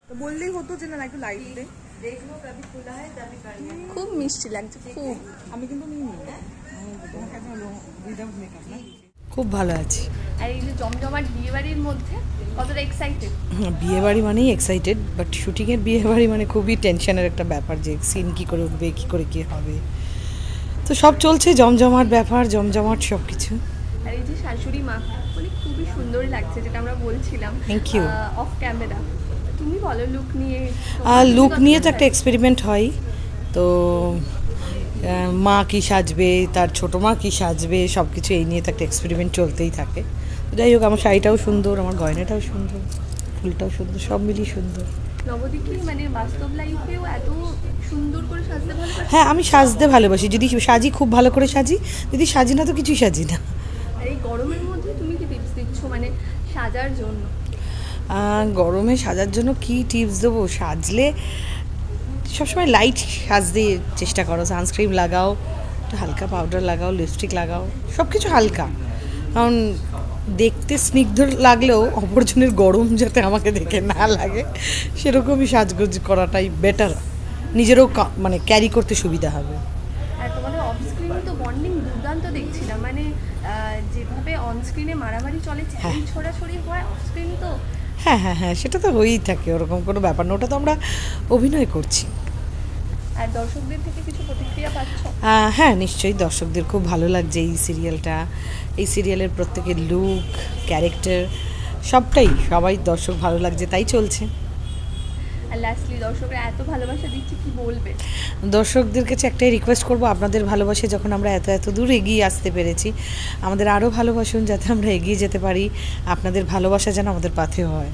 তো বললেই হতো যে না একটু লাইট দে। খুব মিষ্টি লাগছে খুব। আমি কিন্তু নিইনি, তোমাকে একদম উইদাউট মেকআপ না। খুব ভালো আছি। আর এই যে জমজমাট বিয়েবাড়ির মধ্যে কতটা এক্সাইটেড? বিয়েবাড়ি মানেই এক্সাইটেড, বাট শুটিংয়ের বিয়েবাড়ি মানে খুবই টেনশনের একটা ব্যাপার, যে সিন কী করে উঠবে, কী করে কী হবে। তো সব চলছে, জমজমাট ব্যাপার, জমজমাট সব কিছু। আর এই যে শাশুড়ি মা, মানে খুবই সুন্দর লাগছে, যেটা আমরা বলছিলাম থ্যাংক ইউ। Of camera. তুমি বলো লুক নিয়ে। লুক নিয়ে তো একটা এক্সপেরিমেন্ট হয়। তো মা কী সাজবে, তার ছোটো মা কী সাজবে, সব কিছু এই নিয়ে তো একটা এক্সপেরিমেন্ট চলতেই থাকে। যাই হোক, আমার শাড়িটাও সুন্দর, আমার গয়নাটাও সুন্দর, ফুলটাও সুন্দর, সব মিলিয়ে সুন্দর। নবদ্বীপে মানে বাস্তব লাইফেও এত সুন্দর করে সাজতে ভালোবাসে? হ্যাঁ, আমি সাজতে ভালোবাসি। যদি সাজি খুব ভালো করে সাজি, যদি সাজি না তো কিছুই সাজি না। আর এই গরমের মধ্যে তুমি কি টিপস দিচ্ছ মানে সাজার জন্য? গরমে সাজার জন্য কি টিপস দেবো? সাজলে সবসময় লাইট সাজতে চেষ্টা করো, সানস্ক্রিন লাগাও, একটু হালকা পাউডার লাগাও, লিপস্টিক লাগাও, সব কিছু হালকা। কারণ দেখতে স্নিগ্ধ লাগলেও অপরজনের গরম যাতে আমাকে দেখে না লাগে, সেরকমই সাজগোজ করাটাই বেটার। নিজেরও মানে ক্যারি করতে সুবিধা হবে। আর তোমাদের অফ স্ক্রিনে তো বন্ডিং দুর্দান্ত দেখছিলাম, মানে যেভাবে অন স্ক্রিনে মারামারি চলে, চ্যালেঞ্জ ছোড়াছড়ি হয়, অফ স্ক্রিন তো হ্যাঁ হ্যাঁ হ্যাঁ, সেটা তো হয়েই থাকে, ওরকম কোনো ব্যাপার না, ওটা তো আমরা অভিনয় করছি। আর দর্শকদের থেকে কিছু প্রতিক্রিয়া পাচ্ছ? হ্যাঁ, নিশ্চয়ই দর্শকদের খুব ভালো লাগছে এই সিরিয়ালটা। এই সিরিয়ালের প্রত্যেকের লুক, ক্যারেক্টার, সবাই দর্শক ভালো লাগছে, তাই চলছে। আর লাস্টলি দর্শকরা এত ভালোবাসা দিচ্ছে, কি বলবে? দর্শকদের কাছে একটাই রিকোয়েস্ট করবো, আপনাদের ভালোবাসে যখন আমরা এত দূর এগিয়ে আসতে পেরেছি, আমাদের আরও ভালোবাসুন, যাতে আমরা এগিয়ে যেতে পারি। আপনাদের ভালোবাসা যেন আমাদের পাথেয় হয়।